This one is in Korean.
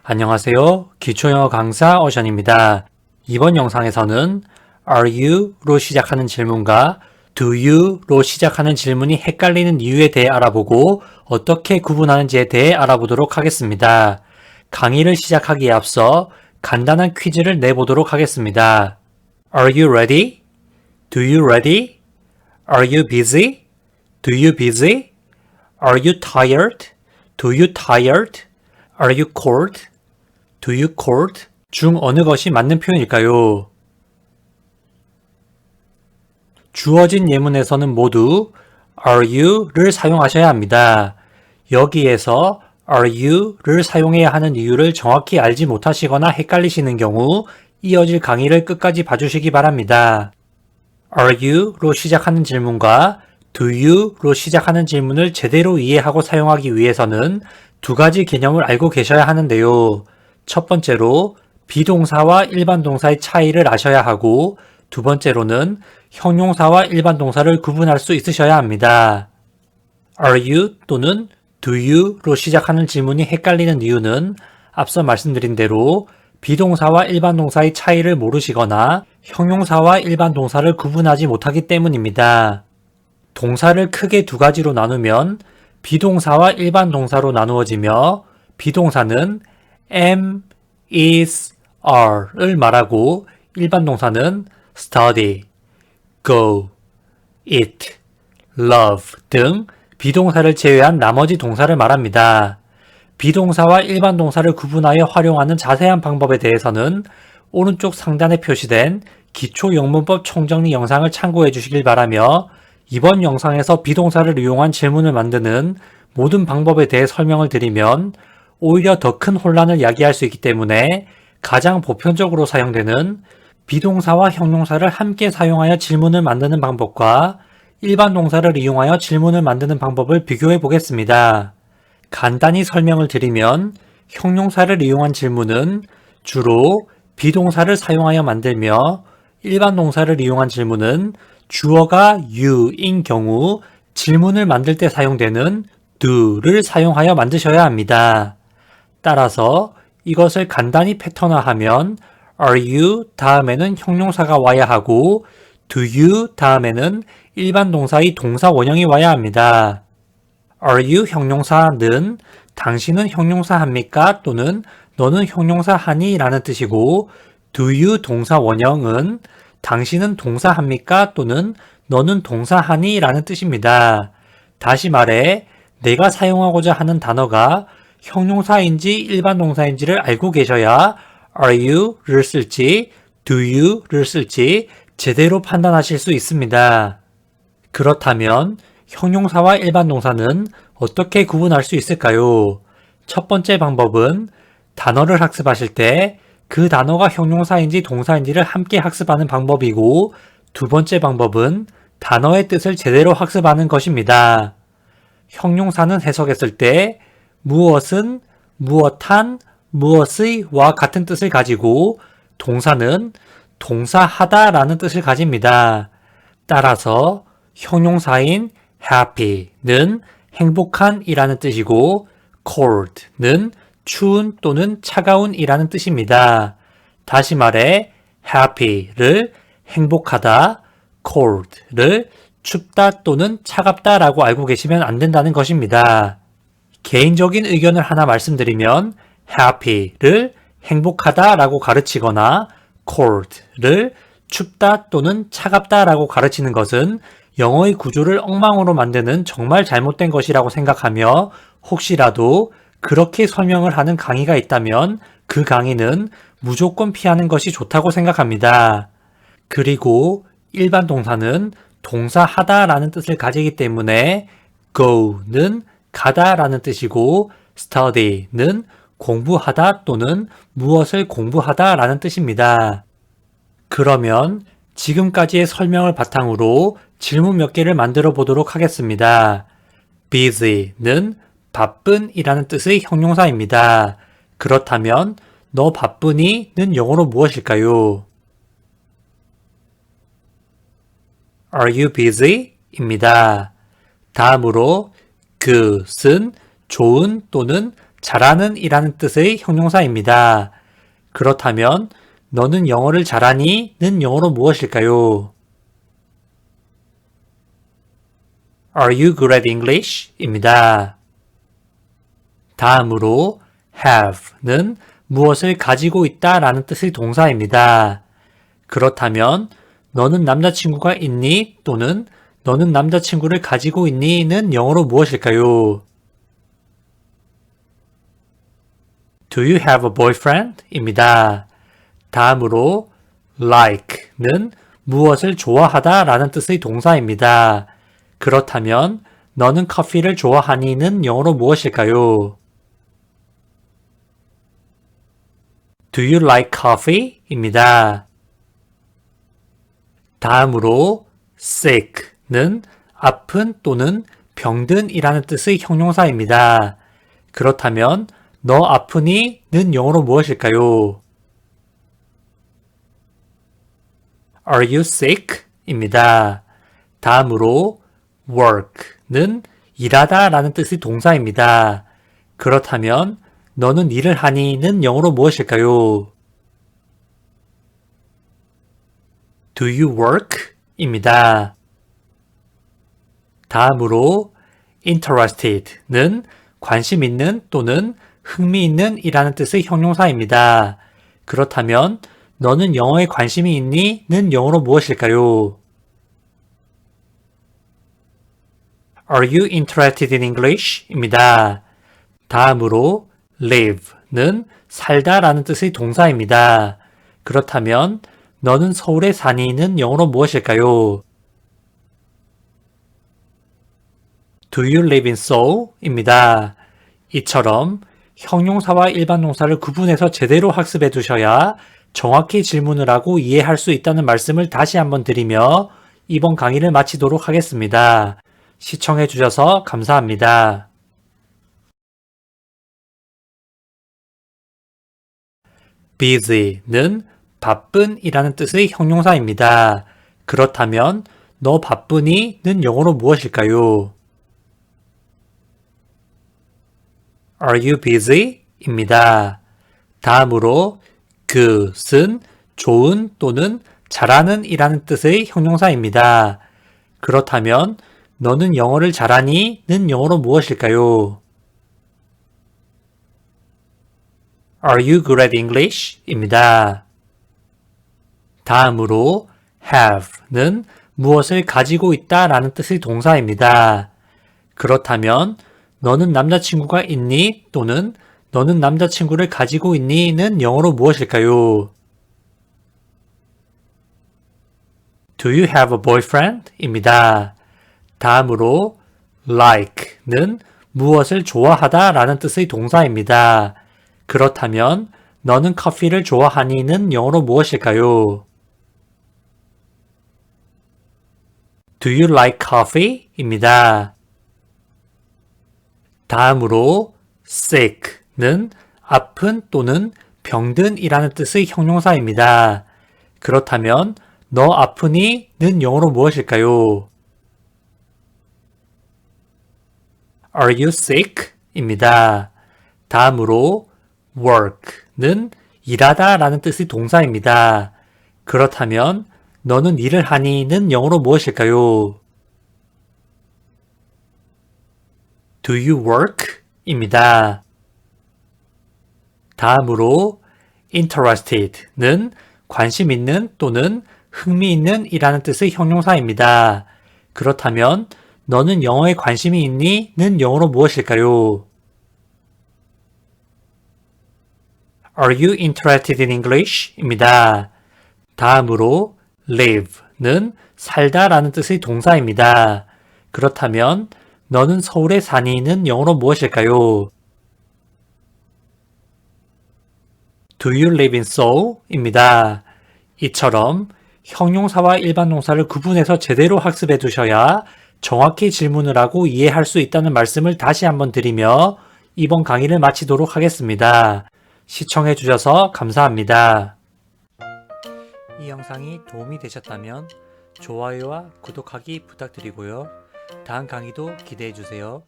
안녕하세요. 기초영어 강사 어션입니다. 이번 영상에서는 Are you로 시작하는 질문과 Do you로 시작하는 질문이 헷갈리는 이유에 대해 알아보고 어떻게 구분하는지에 대해 알아보도록 하겠습니다. 강의를 시작하기에 앞서 간단한 퀴즈를 내보도록 하겠습니다. Are you ready? Do you ready? Are you busy? Do you busy? Are you tired? Do you tired? Are you cold? Do you cold? 중 어느 것이 맞는 표현일까요? 주어진 예문에서는 모두 are you를 사용하셔야 합니다. 여기에서 are you를 사용해야 하는 이유를 정확히 알지 못하시거나 헷갈리시는 경우 이어질 강의를 끝까지 봐주시기 바랍니다. Are you로 시작하는 질문과 Do you로 시작하는 질문을 제대로 이해하고 사용하기 위해서는 두 가지 개념을 알고 계셔야 하는데요. 첫 번째로 비동사와 일반 동사의 차이를 아셔야 하고 두 번째로는 형용사와 일반 동사를 구분할 수 있으셔야 합니다. Are you 또는 Do you로 시작하는 질문이 헷갈리는 이유는 앞서 말씀드린 대로 비동사와 일반 동사의 차이를 모르시거나 형용사와 일반 동사를 구분하지 못하기 때문입니다. 동사를 크게 두 가지로 나누면 비동사와 일반 동사로 나누어지며 비동사는 am, is, are를 말하고 일반 동사는 study, go, eat, love 등 비동사를 제외한 나머지 동사를 말합니다. 비동사와 일반 동사를 구분하여 활용하는 자세한 방법에 대해서는 오른쪽 상단에 표시된 기초영문법 총정리 영상을 참고해 주시길 바라며 이번 영상에서 비동사를 이용한 질문을 만드는 모든 방법에 대해 설명을 드리면 오히려 더 큰 혼란을 야기할 수 있기 때문에 가장 보편적으로 사용되는 비동사와 형용사를 함께 사용하여 질문을 만드는 방법과 일반 동사를 이용하여 질문을 만드는 방법을 비교해 보겠습니다. 간단히 설명을 드리면 형용사를 이용한 질문은 주로 비동사를 사용하여 만들며 일반 동사를 이용한 질문은 주어가 you인 경우 질문을 만들 때 사용되는 do를 사용하여 만드셔야 합니다. 따라서 이것을 간단히 패턴화하면 are you 다음에는 형용사가 와야 하고 do you 다음에는 일반 동사의 동사 원형이 와야 합니다. Are you 형용사는 당신은 형용사 합니까? 또는 너는 형용사 하니? 라는 뜻이고 do you 동사 원형은 당신은 동사 합니까? 또는 너는 동사 하니? 라는 뜻입니다. 다시 말해 내가 사용하고자 하는 단어가 형용사인지 일반 동사인지를 알고 계셔야 are you를 쓸지 do you를 쓸지 제대로 판단하실 수 있습니다. 그렇다면 형용사와 일반 동사는 어떻게 구분할 수 있을까요? 첫 번째 방법은 단어를 학습하실 때 그 단어가 형용사인지 동사인지를 함께 학습하는 방법이고 두 번째 방법은 단어의 뜻을 제대로 학습하는 것입니다. 형용사는 해석했을 때 무엇은, 무엇한, 무엇의와 같은 뜻을 가지고 동사는 동사하다 라는 뜻을 가집니다. 따라서 형용사인 happy는 행복한 이라는 뜻이고 cold는 추운 또는 차가운 이라는 뜻입니다. 다시 말해 happy를 행복하다, cold를 춥다 또는 차갑다 라고 알고 계시면 안 된다는 것입니다. 개인적인 의견을 하나 말씀드리면 happy를 행복하다 라고 가르치거나 cold를 춥다 또는 차갑다 라고 가르치는 것은 영어의 구조를 엉망으로 만드는 정말 잘못된 것이라고 생각하며 혹시라도 그렇게 설명을 하는 강의가 있다면 그 강의는 무조건 피하는 것이 좋다고 생각합니다. 그리고 일반 동사는 동사하다 라는 뜻을 가지기 때문에 go는 가다 라는 뜻이고 study는 공부하다 또는 무엇을 공부하다 라는 뜻입니다. 그러면 지금까지의 설명을 바탕으로 질문 몇 개를 만들어 보도록 하겠습니다. busy는 바쁜 이라는 뜻의 형용사입니다. 그렇다면 너 바쁘니? 는 영어로 무엇일까요? Are you busy? 입니다. 다음으로 good은 좋은 또는 잘하는 이라는 뜻의 형용사입니다. 그렇다면 너는 영어를 잘하니? 는 영어로 무엇일까요? Are you good at English? 입니다. 다음으로 have는 무엇을 가지고 있다 라는 뜻의 동사입니다. 그렇다면 너는 남자친구가 있니? 또는 너는 남자친구를 가지고 있니? 는 영어로 무엇일까요? Do you have a boyfriend? 입니다. 다음으로 like는 무엇을 좋아하다 라는 뜻의 동사입니다. 그렇다면 너는 커피를 좋아하니?는 영어로 무엇일까요? Do you like coffee? 입니다. 다음으로 sick는 아픈 또는 병든 이라는 뜻의 형용사입니다. 그렇다면 너 아프니? 는 영어로 무엇일까요? Are you sick? 입니다. 다음으로 work는 일하다 라는 뜻의 동사입니다. 그렇다면 너는 일을 하니? 는 영어로 무엇일까요? Do you work? 입니다. 다음으로 interested는 관심 있는 또는 흥미 있는 이라는 뜻의 형용사입니다. 그렇다면 너는 영어에 관심이 있니? 는 영어로 무엇일까요? Are you interested in English? 입니다. 다음으로 live는 살다 라는 뜻의 동사입니다. 그렇다면 너는 서울에 사니?는 영어로 무엇일까요? Do you live in Seoul? 입니다. 이처럼 형용사와 일반 동사를 구분해서 제대로 학습해 두셔야 정확히 질문을 하고 이해할 수 있다는 말씀을 다시 한번 드리며 이번 강의를 마치도록 하겠습니다. 시청해 주셔서 감사합니다. busy는 바쁜 이라는 뜻의 형용사입니다. 그렇다면 너 바쁘니? 는 영어로 무엇일까요? Are you busy? 입니다. 다음으로 good은 좋은 또는 잘하는 이라는 뜻의 형용사입니다. 그렇다면 너는 영어를 잘하니? 는 영어로 무엇일까요? Are you good at English? 입니다. 다음으로 have는 무엇을 가지고 있다 라는 뜻의 동사입니다. 그렇다면 너는 남자친구가 있니? 또는 너는 남자친구를 가지고 있니? 는 영어로 무엇일까요? Do you have a boyfriend? 입니다. 다음으로 like는 무엇을 좋아하다 라는 뜻의 동사입니다. 그렇다면 너는 커피를 좋아하니? 는 영어로 무엇일까요? Do you like coffee? 입니다. 다음으로 sick는 아픈 또는 병든 이라는 뜻의 형용사입니다. 그렇다면 너 아프니? 는 영어로 무엇일까요? Are you sick? 입니다. 다음으로 work는 일하다 라는 뜻의 동사입니다. 그렇다면 너는 일을 하니? 는 영어로 무엇일까요? Do you work? 입니다. 다음으로 interested는 관심 있는 또는 흥미 있는 이라는 뜻의 형용사입니다. 그렇다면 너는 영어에 관심이 있니? 는 영어로 무엇일까요? Are you interested in English? 입니다. 다음으로 live는 살다 라는 뜻의 동사입니다. 그렇다면 너는 서울에 사니? 는 영어로 무엇일까요? Do you live in Seoul? 입니다. 이처럼 형용사와 일반 동사를 구분해서 제대로 학습해 두셔야 정확히 질문을 하고 이해할 수 있다는 말씀을 다시 한번 드리며 이번 강의를 마치도록 하겠습니다. 시청해 주셔서 감사합니다. 이 영상이 도움이 되셨다면 좋아요와 구독하기 부탁드리고요. 다음 강의도 기대해 주세요.